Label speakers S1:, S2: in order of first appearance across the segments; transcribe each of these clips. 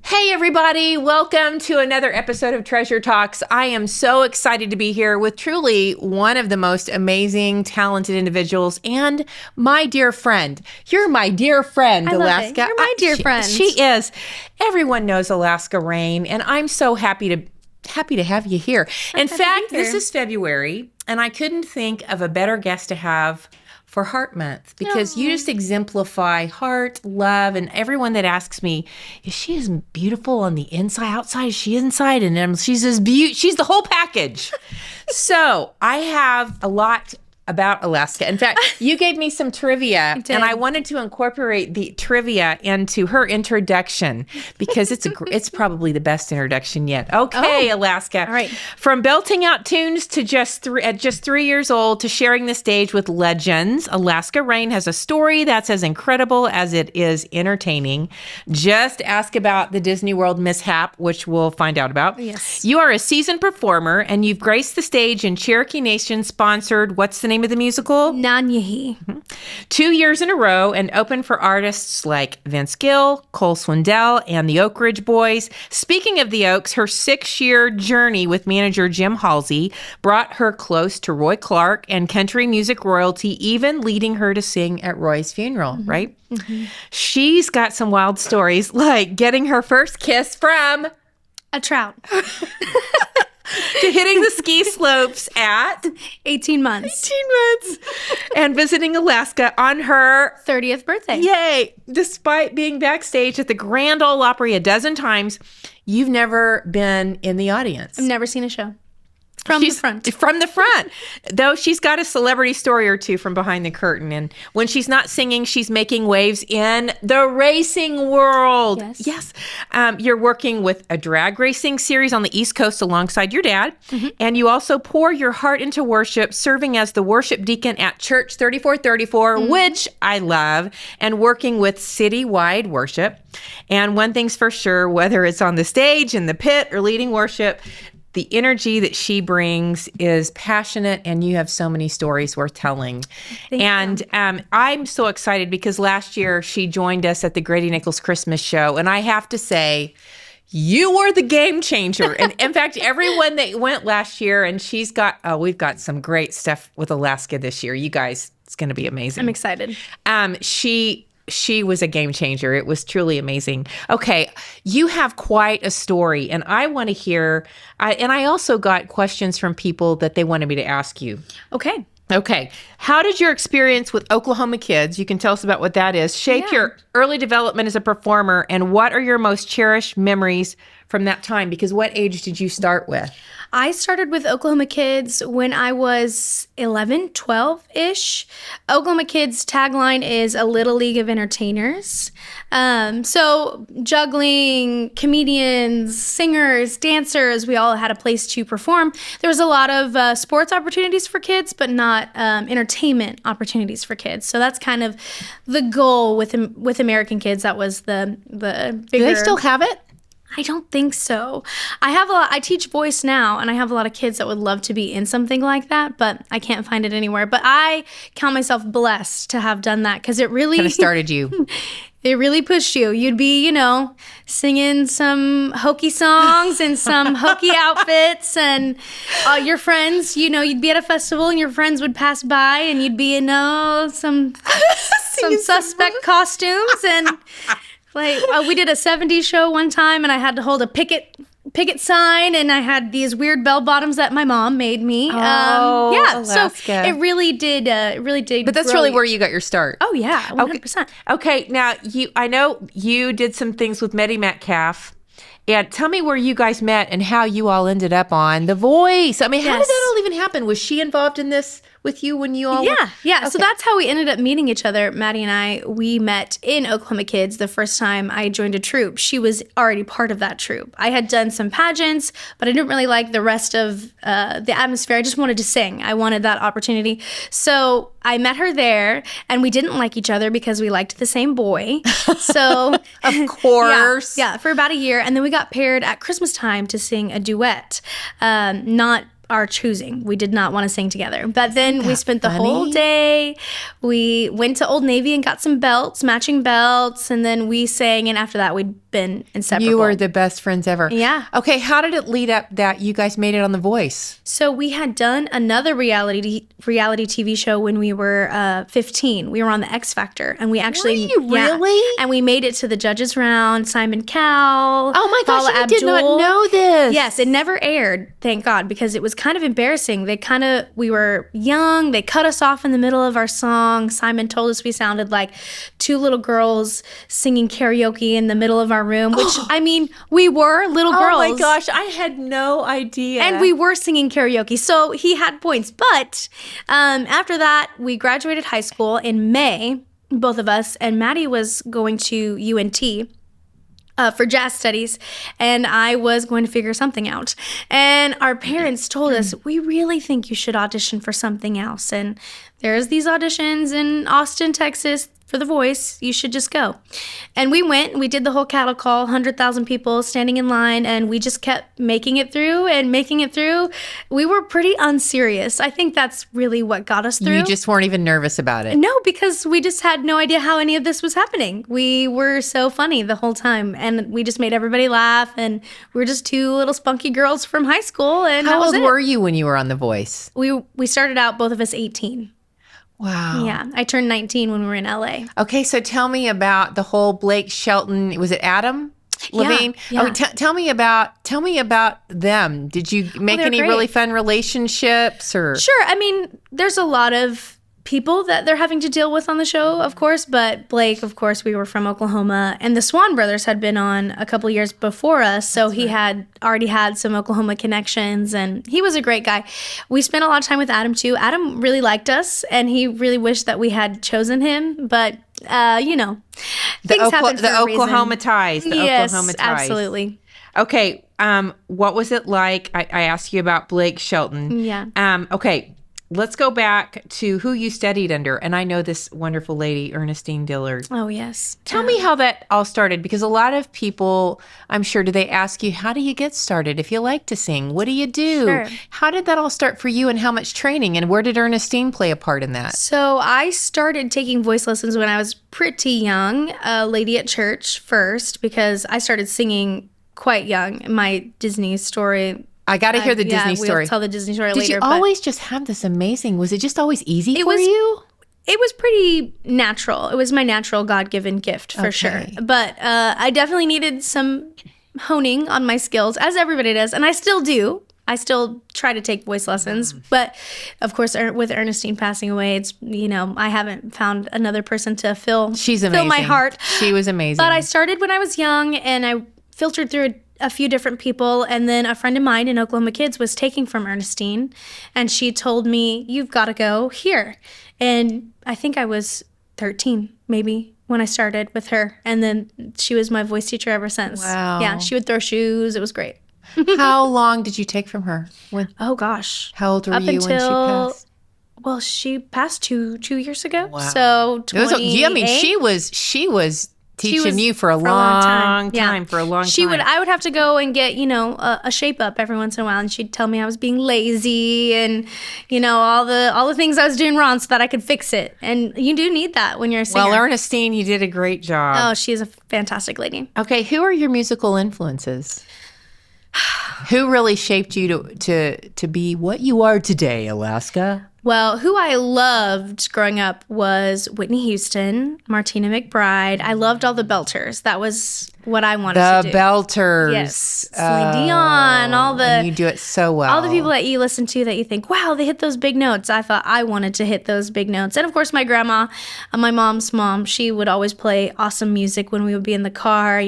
S1: Hey everybody, welcome to another episode of Treasure Talks. I am so excited to be here with truly one of the most amazing, talented individuals and my dear friend. You're my dear friend,
S2: I love
S1: Alaska.
S2: it. You're my dear friend.
S1: She is. Everyone knows Alaska Rayne, and I'm so happy to have you here. In fact, this is February, and I couldn't think of a better guest to have for Heart Month, because you just exemplify heart, love, and everyone that asks me, is she as beautiful on the inside, outside, is she inside? And she's she's the whole package. So I have a lot about Alaska. In fact, you gave me some trivia, and I wanted to incorporate the trivia into her introduction because it's probably the best introduction yet. Okay, Alaska.
S2: All right.
S1: From belting out tunes to at just 3 years old to sharing the stage with legends, Alaska Rayne has a story that's as incredible as it is entertaining. Just ask about the Disney World mishap, which we'll find out about.
S2: Yes.
S1: You are a seasoned performer, and you've graced the stage in Cherokee Nation sponsored, what's the name of the musical?
S2: Nanyehi.
S1: 2 years in a row, and open for artists like Vince Gill, Cole Swindell, and the Oak Ridge Boys. Speaking of the Oaks, her 6-year journey with manager Jim Halsey brought her close to Roy Clark and country music royalty, even leading her to sing at Roy's funeral, right? Mm-hmm. She's got some wild stories, like getting her first kiss from
S2: a trout.
S1: to hitting the ski slopes at
S2: 18 months.
S1: And visiting Alaska on her
S2: 30th birthday.
S1: Yay! Despite being backstage at the Grand Ole Opry a dozen times, you've never been in the audience.
S2: I've never seen a show. From the front.
S1: Though she's got a celebrity story or two from behind the curtain. And when she's not singing, she's making waves in the racing world.
S2: Yes.
S1: You're working with a drag racing series on the East Coast alongside your dad. Mm-hmm. And you also pour your heart into worship, serving as the Worship Deacon at Church 3434, which I love, and working with citywide worship. And one thing's for sure, whether it's on the stage, in the pit, or leading worship, the energy that she brings is passionate, and you have so many stories worth telling.
S2: Thank you.
S1: I'm so excited because last year she joined us at the Grady Nichols Christmas show, and I have to say, you were the game changer. And in fact, everyone that went last year, and we've got some great stuff with Alaska this year. You guys, it's going to be amazing.
S2: I'm excited.
S1: She was a game changer. It was truly amazing. Okay, you have quite a story, and I want to hear, and I also got questions from people that they wanted me to ask you. Okay. How did your experience with Oklahoma Kids, you can tell us about what that is, shape your early development as a performer, and what are your most cherished memories from that time? Because what age did you start with?
S2: I started with Oklahoma Kids when I was 11, 12-ish. Oklahoma Kids' tagline is a little league of entertainers. So juggling, comedians, singers, dancers, we all had a place to perform. There was a lot of sports opportunities for kids, but not entertainment opportunities for kids. So that's kind of the goal with American Kids. That was the bigger...
S1: Do they still have it?
S2: I don't think so. I teach voice now, and I have a lot of kids that would love to be in something like that, but I can't find it anywhere. But I count myself blessed to have done that, because it really...
S1: kind of started you.
S2: It really pushed you. You'd be, singing some hokey songs and some hokey outfits, and your friends, you'd be at a festival and your friends would pass by and you'd be in some suspect costumes, and... we did a 70s show one time, and I had to hold a picket sign, and I had these weird bell bottoms that my mom made me.
S1: Alaska.
S2: So it really did.
S1: But that's really where you got your start.
S2: Oh yeah, 100%.
S1: Okay, now I know you did some things with Meddy Metcalf. And tell me where you guys met and how you all ended up on The Voice. I mean, how did that all even happen? Was she involved in this with you when you all
S2: Yeah.
S1: Okay.
S2: So that's how we ended up meeting each other. Maddie and we met in Oklahoma Kids the first time I joined a troupe. She was already part of that troupe. I had done some pageants, but I didn't really like the rest of the atmosphere. I just wanted to sing. I wanted that opportunity. So I met her there, and we didn't like each other because we liked the same boy. So
S1: of course.
S2: Yeah, for about a year. And then we got paired at Christmas time to sing a duet. Not our choosing. We did not want to sing together. But then we spent the whole day. We went to Old Navy and got some belts, matching belts, and then we sang. And after that, we'd been inseparable.
S1: You were the best friends ever.
S2: Yeah.
S1: Okay, how did it lead up that you guys made it on The Voice?
S2: So we had done another reality TV show when we were 15. We were on the X Factor, and we actually
S1: really?
S2: And we made it to the judges round. Simon Cowell.
S1: Oh my gosh, I did not know this.
S2: Yes, it never aired, thank God, because it was kind of embarrassing. We were young. They cut us off in the middle of our song. Simon told us we sounded like two little girls singing karaoke in the middle of our room, which, I mean, we were little girls.
S1: Oh my gosh, I had no idea.
S2: And we were singing karaoke, so he had points. But after that, we graduated high school in May, both of us, and Maddie was going to UNT. For jazz studies, and I was going to figure something out. And our parents told us, we really think you should audition for something else. And there's these auditions in Austin, Texas for The Voice. You should just go. And we went, we did the whole cattle call, 100,000 people standing in line, and we just kept making it through and making it through. We were pretty unserious. I think that's really what got us through.
S1: You just weren't even nervous about it.
S2: No, because we just had no idea how any of this was happening. We were so funny the whole time, and we just made everybody laugh, and we were just two little spunky girls from high school. And
S1: how old were you when you were on The Voice?
S2: We started out, both of us, 18.
S1: Wow.
S2: Yeah, I turned 19 when we were in LA.
S1: Okay, so tell me about the whole Blake Shelton. Was it Adam Levine?
S2: Yeah.
S1: Oh, tell me about them. Did you make any really fun relationships or?
S2: Sure. I mean, there's a lot of people that they're having to deal with on the show, of course, but Blake, of course, we were from Oklahoma, and the Swan brothers had been on a couple years before us, so he had already had some Oklahoma connections, and he was a great guy. We spent a lot of time with Adam too. Adam really liked us, and he really wished that we had chosen him, but things happen for a reason.
S1: Oklahoma ties.
S2: Yes,
S1: Oklahoma ties.
S2: Absolutely.
S1: Okay, what was it like? I asked you about Blake Shelton.
S2: Yeah.
S1: Okay. Let's go back to who you studied under. And I know this wonderful lady, Ernestine Dillard.
S2: Oh, yes.
S1: Tell me how that all started, because a lot of people, I'm sure, do they ask you, how do you get started? If you like to sing, what do you do?
S2: Sure.
S1: How did that all start for you, and how much training? And where did Ernestine play a part in that?
S2: So I started taking voice lessons when I was pretty young, a lady at church first, because I started singing quite young. My Disney story.
S1: I got to hear the Disney story.
S2: We'll tell the Disney story later.
S1: Did you always just have this amazing, was it just always easy for you?
S2: It was pretty natural. It was my natural God-given gift for sure. But I definitely needed some honing on my skills, as everybody does. And I still do. I still try to take voice lessons. But of course, with Ernestine passing away, it's, I haven't found another person to fill my heart.
S1: She was amazing.
S2: But I started when I was young, and I filtered through a few different people, and then a friend of mine in Oklahoma Kids was taking from Ernestine, and she told me, you've got to go here. And I think I was 13 maybe when I started with her, and then she was my voice teacher ever since.
S1: Wow.
S2: Yeah, she would throw shoes. It was great.
S1: How long did you take from her?
S2: Oh gosh.
S1: How old were you when she passed?
S2: Well, she passed two years ago.
S1: Wow.
S2: So 28.
S1: She was teaching you for a long time.
S2: I would have to go and get, a shape up every once in a while, and she'd tell me I was being lazy and, all the things I was doing wrong so that I could fix it. And you do need that when you're a singer.
S1: Well, Ernestine, you did a great job.
S2: Oh, she's a fantastic lady.
S1: Okay, who are your musical influences? Who really shaped you to be what you are today, Alaska?
S2: Well, who I loved growing up was Whitney Houston, Martina McBride. I loved all the belters. That was what I wanted to do.
S1: The belters.
S2: Yes. Celine Dion,
S1: and you do it so well.
S2: All the people that you listen to that you think, wow, they hit those big notes. I thought I wanted to hit those big notes. And of course, my grandma, my mom's mom, she would always play awesome music when we would be in the car.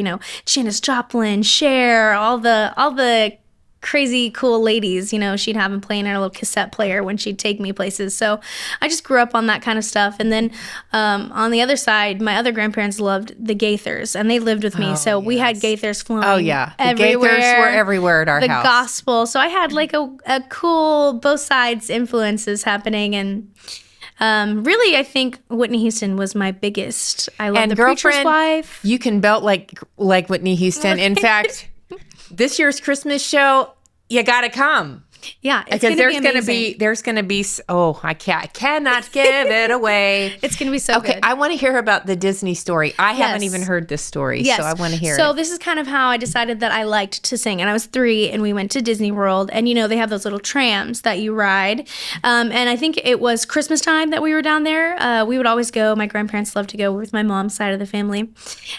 S2: Janis Joplin, Cher, all the crazy cool ladies, she'd have them playing in a little cassette player when she'd take me places. So I just grew up on that kind of stuff. And then on the other side, my other grandparents loved the Gaithers, and they lived with me. So we had Gaithers flowing everywhere.
S1: The Gaithers were everywhere at our house.
S2: The gospel. So I had like a cool both sides influences happening. And really, I think Whitney Houston was my biggest. I love The Preacher's Wife.
S1: You can belt like Whitney Houston. In fact, this year's Christmas show, you got to come.
S2: Yeah, it's
S1: because
S2: going to be
S1: there's going to be I cannot give it away.
S2: It's going to be so good.
S1: Okay, I want to hear about the Disney story. I haven't even heard this story, so I want to hear it.
S2: So this is kind of how I decided that I liked to sing. And I was 3, and we went to Disney World, and they have those little trams that you ride. And I think it was Christmas time that we were down there. We would always go. My grandparents loved to go with my mom's side of the family.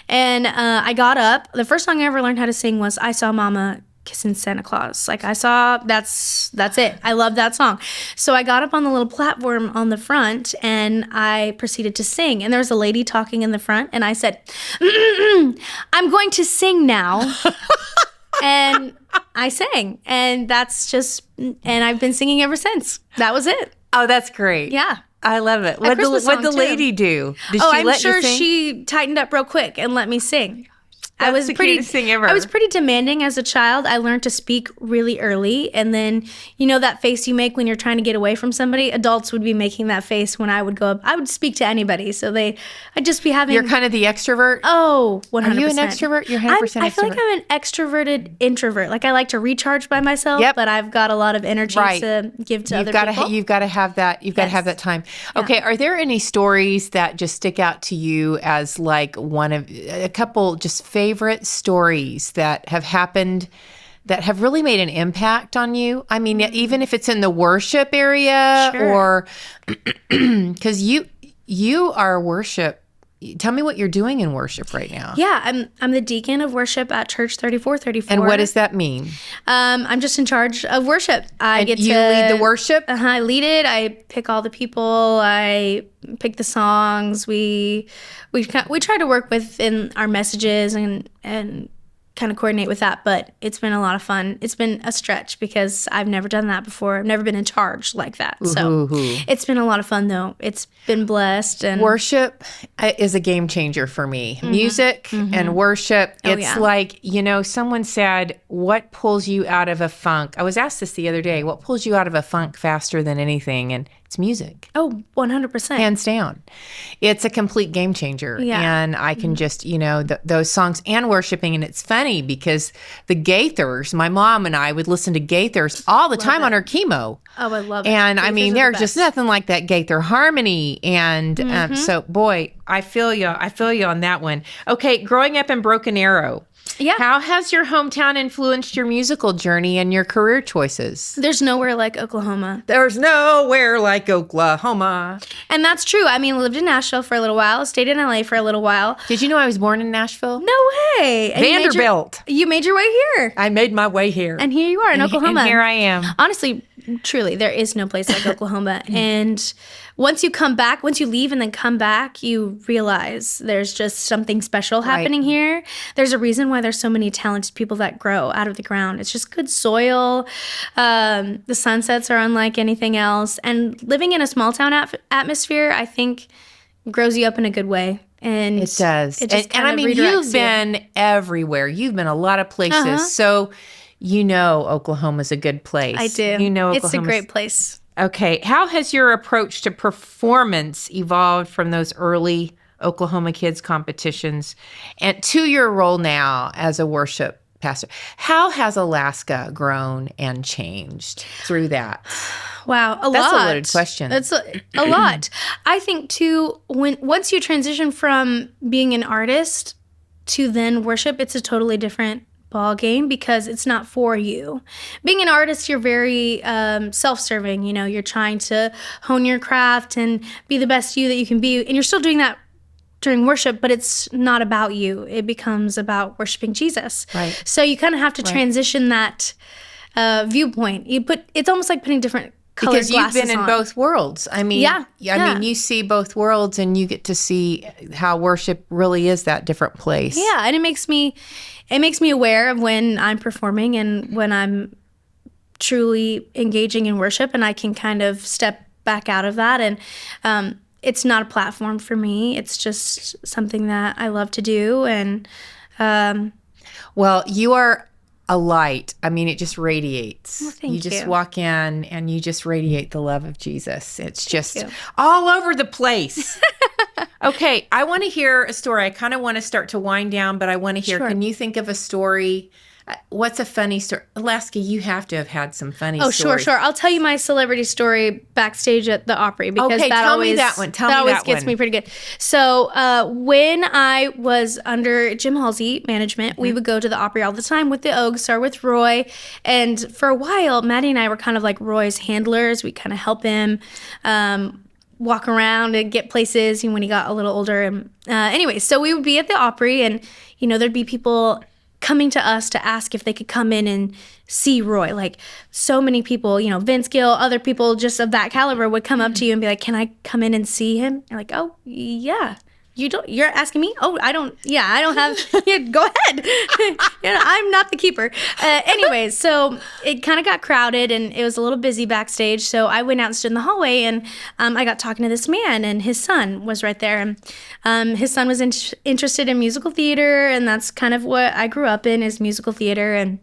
S2: And I got up. The first song I ever learned how to sing was "I Saw Mama Kissing Santa Claus." Like that's it. I love that song. So I got up on the little platform on the front and I proceeded to sing. And there was a lady talking in the front and I said, "I'm going to sing now." And I sang. And I've been singing ever since. That was it.
S1: Oh, that's great.
S2: Yeah.
S1: I love it. What'd the lady do? Did she
S2: I'm
S1: let
S2: sure
S1: you sing?
S2: she tightened up real quick and let me sing.
S1: That's the cutest thing ever.
S2: I was pretty demanding as a child. I learned to speak really early. And then, that face you make when you're trying to get away from somebody, adults would be making that face when I would go up. I would speak to anybody. So I'd just be having.
S1: You're kind of the extrovert?
S2: Oh, 100%.
S1: Are you an extrovert? You're 100% extrovert?
S2: I feel like I'm an extroverted introvert. Like I like to recharge by myself, but I've got a lot of energy to give to other people.
S1: You've got to have that. You've got to have that time. Okay. Are there any stories that just stick out to you as like a couple just favorite stories that have happened that have really made an impact on you? I mean, even if it's in the worship area or because you are worship. Tell me what you're doing in worship right now.
S2: Yeah, I'm the deacon of worship at Church 3434.
S1: And what does that mean?
S2: I'm just in charge of worship.
S1: You lead the worship?
S2: I lead it. I pick all the people. I pick the songs. We try to work within our messages and kind of coordinate with that, but it's been a lot of fun. It's been a stretch because I've never done that before. I've never been in charge like that. So it's been a lot of fun though. It's been blessed. And
S1: worship is a game changer for me. Music and worship. It's like, someone said, what pulls you out of a funk? I was asked this the other day, what pulls you out of a funk faster than anything? And it's music.
S2: Oh, 100%.
S1: Hands down. It's a complete game changer.
S2: Yeah.
S1: And I can just, those songs and worshiping. And it's funny because the Gaithers, my mom and I would listen to Gaithers all the time on her chemo.
S2: Oh, I love it.
S1: And I mean, they're just nothing like that Gaither harmony. And so, boy, I feel you. I feel you on that one. Okay, growing up in Broken Arrow.
S2: Yeah.
S1: How has your hometown influenced your musical journey and your career choices?
S2: There's nowhere like Oklahoma.
S1: There's nowhere like Oklahoma.
S2: And that's true. I mean, I lived in Nashville for a little while, stayed in LA for a little while.
S1: Did you know I was born in Nashville?
S2: No way. And
S1: Vanderbilt.
S2: You made your way here.
S1: I made my way here.
S2: And here you are in Oklahoma.
S1: And here I am.
S2: Honestly, truly, there is no place like Oklahoma. And once you leave and then come back, you realize there's just something special happening here. There's a reason why there's so many talented people that grow out of the ground. It's just good soil. The sunsets are unlike anything else. And living in a small town atmosphere, I think, grows you up in a good way. And
S1: it does.
S2: It just
S1: and I mean, you've been everywhere. You've been a lot of places. So Oklahoma's a good place.
S2: I do. It's a great place.
S1: Okay. How has your approach to performance evolved from those early Oklahoma Kids competitions and to your role now as a worship pastor? How has Alaska grown and changed through that?
S2: Wow,
S1: That's a loaded question.
S2: That's a lot. I think too, once you transition from being an artist to then worship, it's a totally different ball game because it's not for you. Being an artist, you're very self-serving. You're trying to hone your craft and be the best you that you can be, and you're still doing that during worship, but it's not about you. It becomes about worshiping Jesus.
S1: Right.
S2: So you kind of have to transition that viewpoint. It's almost like putting different colored
S1: because you've
S2: glasses
S1: been in
S2: on.
S1: both worlds. I mean, I mean, you see both worlds, and you get to see how worship really is that different place.
S2: Yeah, and it makes me aware of when I'm performing and when I'm truly engaging in worship, and I can kind of step back out of that. And it's not a platform for me. It's just something that I love to do. And
S1: well, you are a light. I mean, it just radiates.
S2: Well, thank you.
S1: You just walk in and you just radiate the love of Jesus. It's just all over the place. Okay, I want to hear a story. I kind of want to start to wind down, but I want to hear, can you think of a story What's a funny story? Alaska, you have to have had some funny
S2: Oh,
S1: stories.
S2: sure. I'll tell you my celebrity story backstage at the Opry because
S1: Okay,
S2: that
S1: tell
S2: always,
S1: me that one. Tell
S2: that
S1: me
S2: always
S1: that
S2: gets
S1: one.
S2: me pretty good. So when I was under Jim Halsey management, we would go to the Opry all the time with the Oaks or with Roy. And for a while, Maddie and I were kind of like Roy's handlers. We kind of help him walk around and get places when he got a little older. And anyway, so we would be at the Opry, and there'd be people coming to us to ask if they could come in and see Roy. Like so many people, Vince Gill, other people just of that caliber would come up to you and be like, "Can I come in and see him?" You're like, "Oh, yeah." You're asking me? Oh, I don't have, yeah, go ahead. I'm not the keeper. Anyways, so it kind of got crowded and it was a little busy backstage. So I went out and stood in the hallway, and I got talking to this man, and his son was right there. And his son was interested in musical theater, and that's kind of what I grew up in, is musical theater. And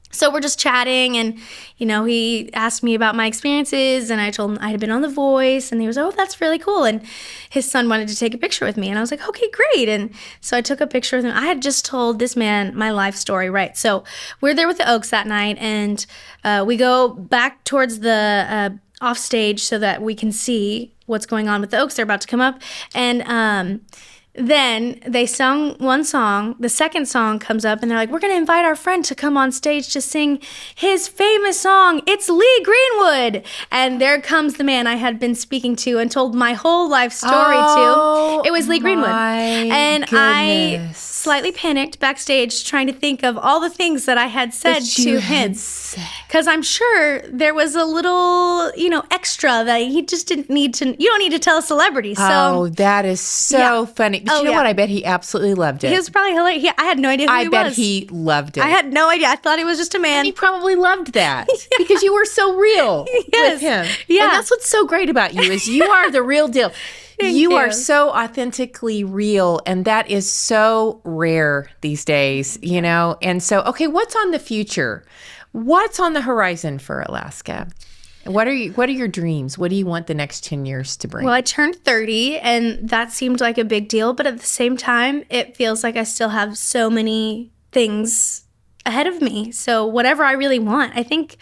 S2: so we're just chatting, and, he asked me about my experiences, and I told him I had been on The Voice, and he was, "Oh, that's really cool." And his son wanted to take a picture with me, and I was like, "Okay, great." And so I took a picture with him. I had just told this man my life story, right? So we're there with the Oaks that night, and we go back towards the off stage so that we can see what's going on with the Oaks. They're about to come up, and then they sung one song. The second song comes up, and they're like, "We're going to invite our friend to come on stage to sing his famous song. It's Lee Greenwood." And there comes the man I had been speaking to and told my whole life story to. It was Lee Greenwood. And I slightly panicked backstage trying to think of all the things that I had said to him. Because I'm sure there was a little, extra that he just didn't need to. You don't need to tell a celebrity. So,
S1: that is so funny. But you know what? I bet he absolutely loved it.
S2: He was probably hilarious. I had no idea who he was.
S1: I bet he loved it.
S2: I had no idea. I thought he was just a man.
S1: And he probably loved that because you were so real with him.
S2: Yeah.
S1: And that's what's so great about you, is you are the real deal. You are so authentically real, and that is so rare these days, And so, okay, what's on the future? What's on the horizon for Alaska? What are your dreams? What do you want the next 10 years to bring?
S2: Well, I turned 30, and that seemed like a big deal, but at the same time, it feels like I still have so many things ahead of me. So whatever I really want. I think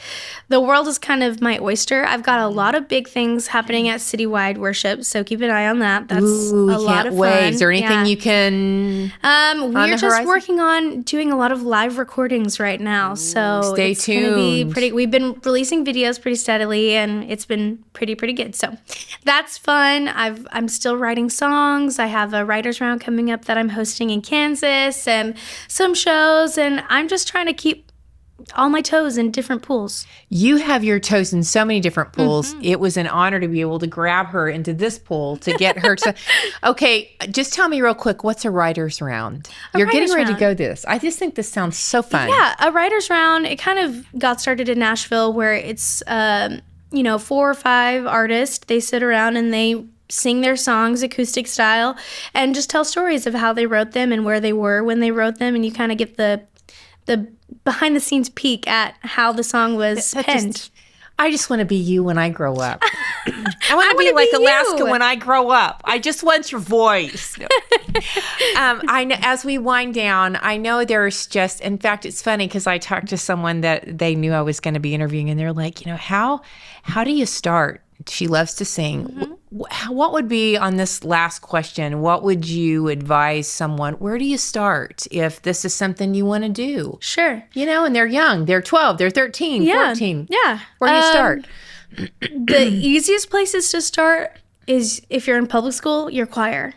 S2: the world is kind of my oyster. I've got a lot of big things happening at Citywide Worship, so keep an eye on that. That's a lot of fun.
S1: Wait. Is there anything you can
S2: we're just working on doing a lot of live recordings right now. So
S1: stay tuned.
S2: We've been releasing videos pretty steadily, and it's been pretty good. So that's fun. I'm still writing songs. I have a writer's round coming up that I'm hosting in Kansas, and some shows, and I'm just trying to keep all my toes in different pools.
S1: You have your toes in so many different pools. Mm-hmm. It was an honor to be able to grab her into this pool to get her to. Okay, just tell me real quick, what's a writer's round? You're getting ready to go this. I just think this sounds so fun.
S2: Yeah, a writer's round. It kind of got started in Nashville, where it's 4 or 5 artists. They sit around and they sing their songs acoustic style and just tell stories of how they wrote them and where they were when they wrote them, and you kind of get the behind the scenes peek at how the song was penned.
S1: I just want to be you when I grow up. I want to be like Alaska when I grow up. I just want your voice. I know, as we wind down, I know there's just, in fact, it's funny because I talked to someone that they knew I was going to be interviewing, and they're like, how do you start? She loves to sing. Mm-hmm. What would be, on this last question, what would you advise someone? Where do you start if this is something you want to do?
S2: Sure.
S1: And they're young. They're 12. They're 13, 14.
S2: Yeah.
S1: Where do you start?
S2: The easiest places to start is, if you're in public school, your choir.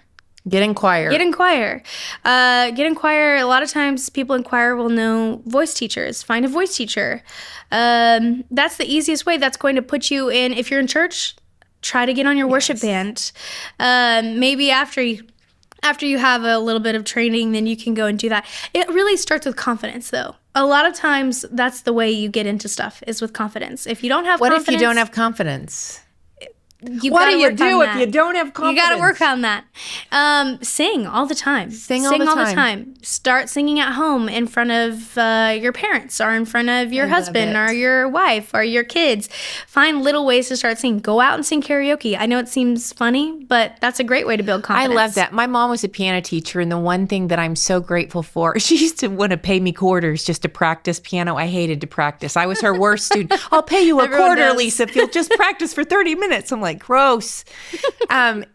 S1: Get in choir.
S2: Get in choir. A lot of times people in choir will know voice teachers. Find a voice teacher. That's the easiest way. That's going to put you in, if you're in church, try to get on your worship band. Maybe after you have a little bit of training, then you can go and do that. It really starts with confidence, though. A lot of times that's the way you get into stuff, is with confidence. If you don't have confidence.
S1: What if you don't have confidence? What do you do if you don't have confidence?
S2: You got to work on that. Sing all the time.
S1: Sing all the time.
S2: Start singing at home in front of your parents or in front of your husband or your wife or your kids. Find little ways to start singing. Go out and sing karaoke. I know it seems funny, but that's a great way to build confidence.
S1: I love that. My mom was a piano teacher, and the one thing that I'm so grateful for, she used to want to pay me quarters just to practice piano. I hated to practice. I was her worst student. I'll pay you a quarter, Lisa, if you'll just practice for 30 minutes. I'm like, gross. But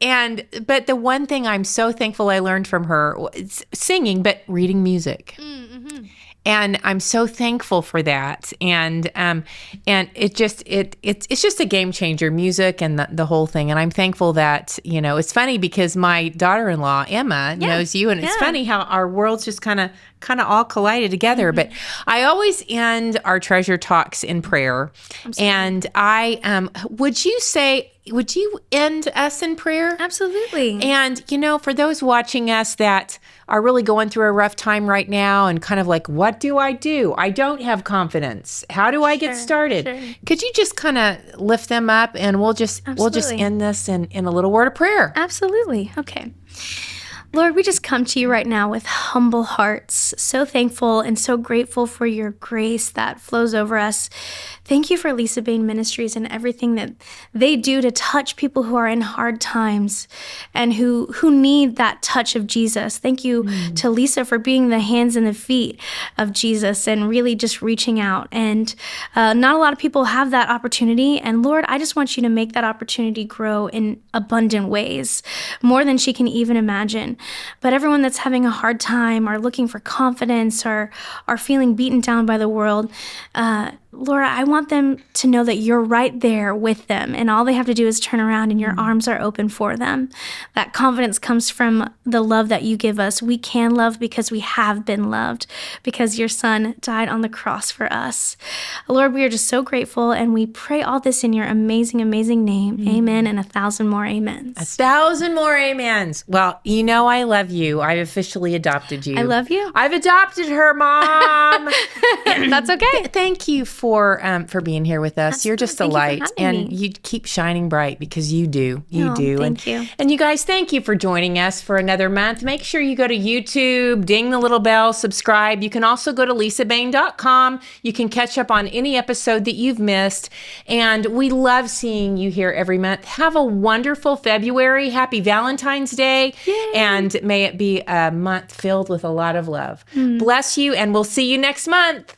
S1: the one thing I'm so thankful I learned from her was singing, but reading music. Mm-hmm. And I'm so thankful for that. And it's just a game changer, music and the whole thing. And I'm thankful that, it's funny because my daughter-in-law, Emma, knows you. And it's funny how our worlds just kind of all collided together. Mm-hmm. But I always end our treasure talks in prayer. Absolutely. And would you end us in prayer?
S2: Absolutely.
S1: And, for those watching us that are really going through a rough time right now and kind of like, what do? I don't have confidence. How do I get started? Sure. Could you just kind of lift them up, and we'll just end this in a little word of prayer?
S2: Absolutely. Okay. Lord, we just come to you right now with humble hearts, so thankful and so grateful for your grace that flows over us. Thank you for Lisa Bain Ministries and everything that they do to touch people who are in hard times and who need that touch of Jesus. Thank you to Lisa for being the hands and the feet of Jesus and really just reaching out. And not a lot of people have that opportunity. And Lord, I just want you to make that opportunity grow in abundant ways, more than she can even imagine. But everyone that's having a hard time or looking for confidence or are feeling beaten down by the world, Laura, I want them to know that you're right there with them, and all they have to do is turn around and your arms are open for them. That confidence comes from the love that you give us. We can love because we have been loved, because your son died on the cross for us. Lord, we are just so grateful, and we pray all this in your amazing, amazing name. Amen, and 1,000 more amens.
S1: 1,000 more amens. Well, I love you. I've officially adopted you.
S2: I love you.
S1: I've adopted her, Mom.
S2: That's okay.
S1: Thank you for being here with us. You're just a light, and you keep shining bright because you do. You do.
S2: Thank you.
S1: And you guys, thank you for joining us for another month. Make sure you go to YouTube, ding the little bell, subscribe. You can also go to lisabain.com. You can catch up on any episode that you've missed. And we love seeing you here every month. Have a wonderful February. Happy Valentine's Day.
S2: Yay.
S1: And may it be a month filled with a lot of love. Bless you, and we'll see you next month.